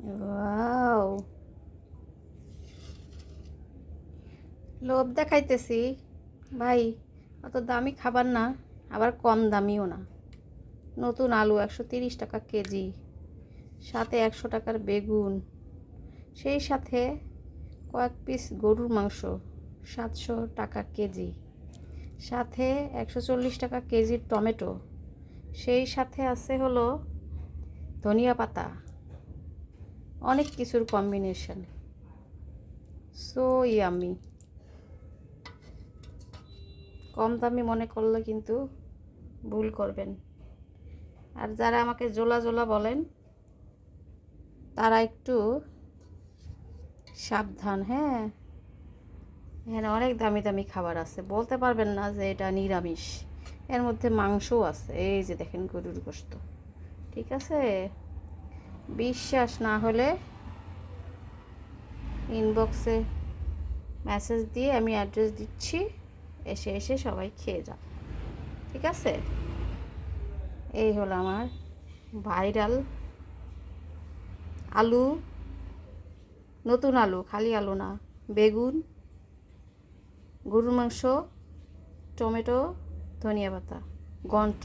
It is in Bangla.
ওয়াও, লোভ দেখাইতেছি ভাই। অত দামি খাবার না, আবার কম দামিও না। নতুন আলু 130 টাকা কেজি, সাথে 100 টাকার বেগুন, সেই সাথে কয়েক পিস গরুর মাংস 700 টাকা কেজি, সাথে 140 টাকা কেজির টমেটো, সেই সাথে আছে হলো ধনিয়া পাতা। অনেক কিছুর কম্বিনেশন, সো ইয়ামি। কম দামি মনে করলে কিন্তু ভুল করবেন। আর যারা আমাকে জোলা জোলা বলেন তারা একটু সাবধান। হ্যাঁ, এখানে অনেক দামি দামি খাবার আছে, বলতে পারবেন না যে এটা নিরামিষ। এর মধ্যে মাংসও আছে, এই যে দেখেন গরুর গোশত। ঠিক আছে, বিশ্বাস না হলে ইনবক্সে মেসেজ দিয়ে আমি অ্যাড্রেস দিচ্ছি, এসে এসে সবাই খেয়ে যান। ঠিক আছে, এই হলো আমার ভাইরাল আলু, নতুন আলু, খালি আলু না, বেগুন, গরুর মাংস, টমেটো, ধনিয়া পাতা, ঘন্ট।